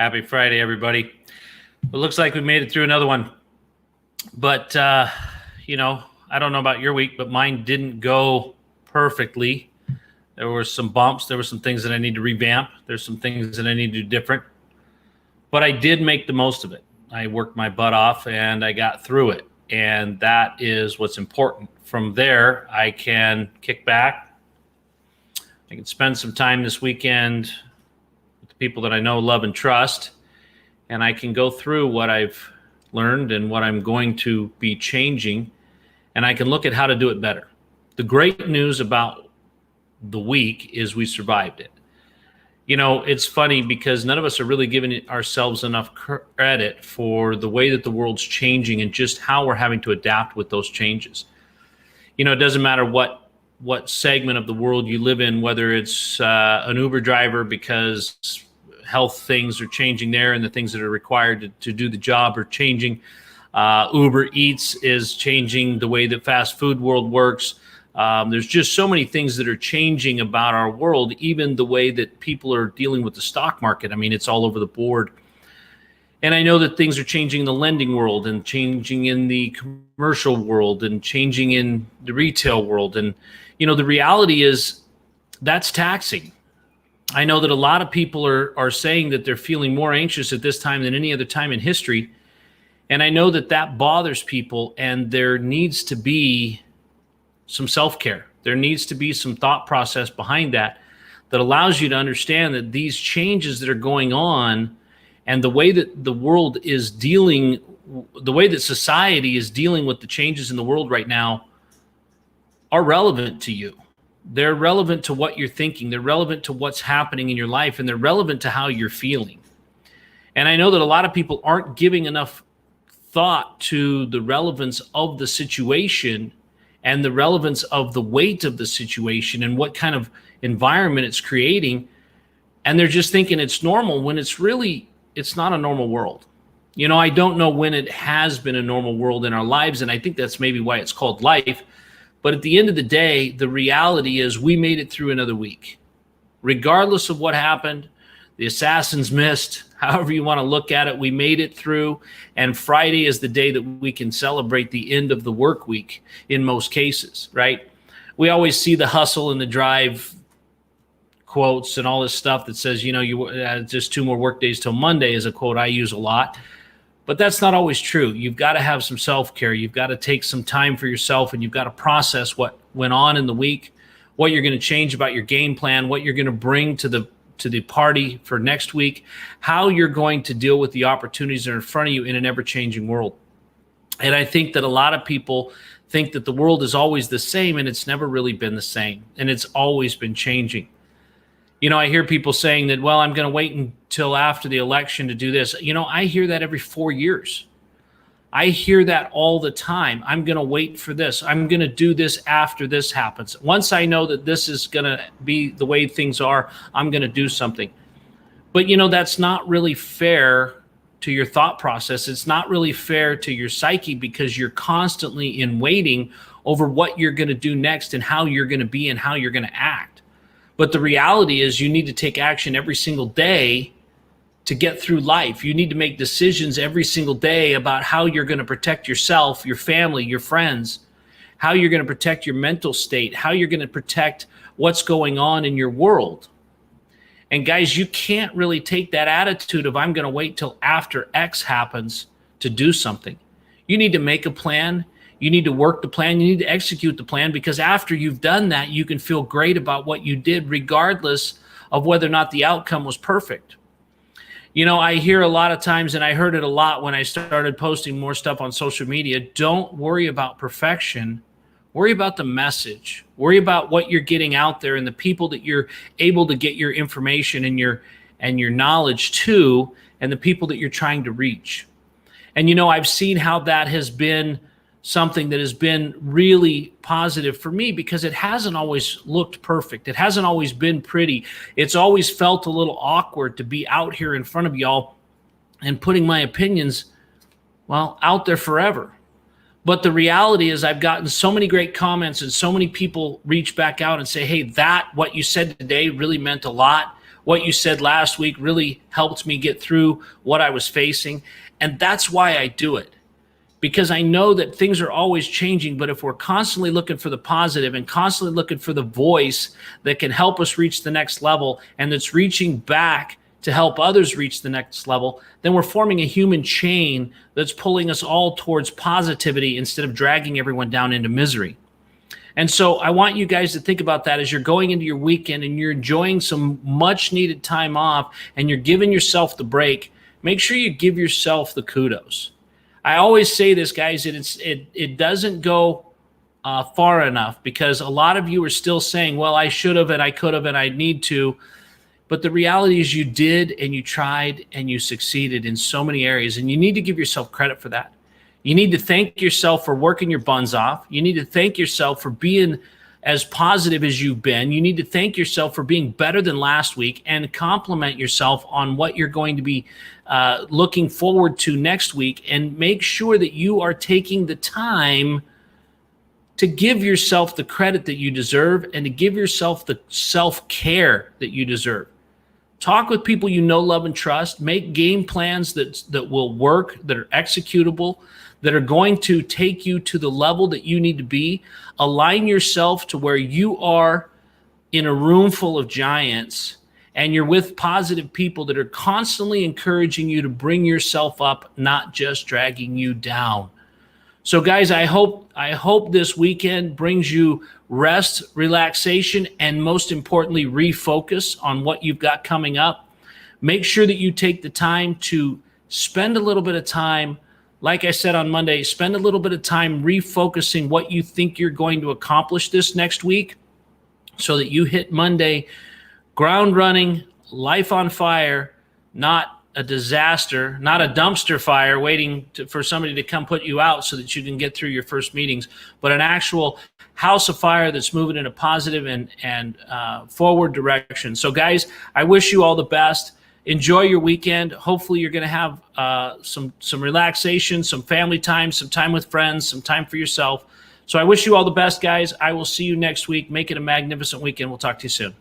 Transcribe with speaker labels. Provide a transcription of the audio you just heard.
Speaker 1: Happy Friday, everybody. It looks like we made it through another one. But, I don't know about your week, but mine didn't go perfectly. There were some bumps. There were some things that I need to revamp. There's some things that I need to do different. But I did make the most of it. I worked my butt off and I got through it. And that is what's important. From there, I can kick back. I can spend some time this weekend with the people that I know, love, and trust. And I can go through what I've learned and what I'm going to be changing. And I can look at how to do it better. The great news about the week is we survived it. You know, it's funny because none of us are really giving ourselves enough credit for the way that the world's changing and just how we're having to adapt with those changes. You know, it doesn't matter what segment of the world you live in, whether it's an Uber driver because health things are changing there and the things that are required to do the job are changing. Uber Eats is changing the way that fast food world works. There's just so many things that are changing about our world, even the way that people are dealing with the stock market. I mean, it's all over the board. And I know that things are changing in the lending world and changing in the commercial world and changing in the retail world. And, you know, the reality is that's taxing. I know that a lot of people are saying that they're feeling more anxious at this time than any other time in history. And I know that that bothers people, and there needs to be some self-care. There needs to be some thought process behind that allows you to understand that these changes that are going on and the way that the world is dealing, the way that society is dealing with the changes in the world right now are relevant to you. They're relevant to what you're thinking. They're relevant to what's happening in your life, and they're relevant to how you're feeling. And I know that a lot of people aren't giving enough thought to the relevance of the situation and the relevance of the weight of the situation and what kind of environment it's creating. And they're just thinking it's normal when it's not a normal world. You know, I don't know when it has been a normal world in our lives, and I think that's maybe why it's called life. But at the end of the day, the reality is we made it through another week. Regardless of what happened, the assassins missed, however you want to look at it, we made it through. And Friday is the day that we can celebrate the end of the work week in most cases, right? We always see the hustle and the drive quotes and all this stuff that says, you know, just 2 more work days till Monday is a quote I use a lot. But that's not always true. You've got to have some self-care. You've got to take some time for yourself, and you've got to process what went on in the week, what you're going to change about your game plan, what you're going to bring to the party for next week, how you're going to deal with the opportunities that are in front of you in an ever-changing world. And I think that a lot of people think that the world is always the same, and it's never really been the same, and it's always been changing. You know, I hear people saying that, well, I'm going to wait until after the election to do this. You know, I hear that every 4 years. I hear that all the time. I'm going to wait for this. I'm going to do this after this happens. Once I know that this is going to be the way things are, I'm going to do something. But, you know, that's not really fair to your thought process. It's not really fair to your psyche, because you're constantly in waiting over what you're going to do next and how you're going to be and how you're going to act. But the reality is you need to take action every single day to get through life. You need to make decisions every single day about how you're going to protect yourself, your family, your friends, how you're going to protect your mental state, how you're going to protect what's going on in your world. And guys, you can't really take that attitude of I'm going to wait till after X happens to do something. You need to make a plan. You need to work the plan. You need to execute the plan, because after you've done that, you can feel great about what you did, regardless of whether or not the outcome was perfect. You know, I hear a lot of times, and I heard it a lot when I started posting more stuff on social media, don't worry about perfection. Worry about the message. Worry about what you're getting out there and the people that you're able to get your information and your knowledge to, and the people that you're trying to reach. And, you know, I've seen how that has been something that has been really positive for me, because it hasn't always looked perfect. It hasn't always been pretty. It's always felt a little awkward to be out here in front of y'all and putting my opinions, well, out there forever. But the reality is I've gotten so many great comments, and so many people reach back out and say, hey, what you said today really meant a lot. what you said last week really helped me get through what I was facing. And that's why I do it, because I know that things are always changing. But if we're constantly looking for the positive and constantly looking for the voice that can help us reach the next level, and that's reaching back to help others reach the next level, then we're forming a human chain that's pulling us all towards positivity instead of dragging everyone down into misery. And so I want you guys to think about that as you're going into your weekend and you're enjoying some much needed time off and you're giving yourself the break. Make sure you give yourself the kudos. I always say this, guys, it doesn't go far enough, because a lot of you are still saying, well, I should have and I could have and I need to. But the reality is you did, and you tried, and you succeeded in so many areas, and you need to give yourself credit for that. You need to thank yourself for working your buns off. You need to thank yourself for being as positive as you've been. You need to thank yourself for being better than last week, and compliment yourself on what you're going to be looking forward to next week, and make sure that you are taking the time to give yourself the credit that you deserve and to give yourself the self-care that you deserve. Talk with people you know, love, and trust. Make game plans that will work, that are executable, that are going to take you to the level that you need to be. Align yourself to where you are in a room full of giants, and you're with positive people that are constantly encouraging you to bring yourself up, not just dragging you down. So guys, I hope this weekend brings you rest, relaxation, and most importantly, refocus on what you've got coming up. Make sure that you take the time to spend a little bit of time, like I said on Monday, spend a little bit of time refocusing what you think you're going to accomplish this next week, so that you hit Monday ground running, life on fire, not a disaster, not a dumpster fire waiting for somebody to come put you out so that you can get through your first meetings, but an actual house of fire that's moving in a positive and forward direction. So guys, I wish you all the best. Enjoy your weekend. Hopefully you're going to have some relaxation, some family time, some time with friends, some time for yourself. So I wish you all the best, guys. I will see you next week. Make it a magnificent weekend. We'll talk to you soon.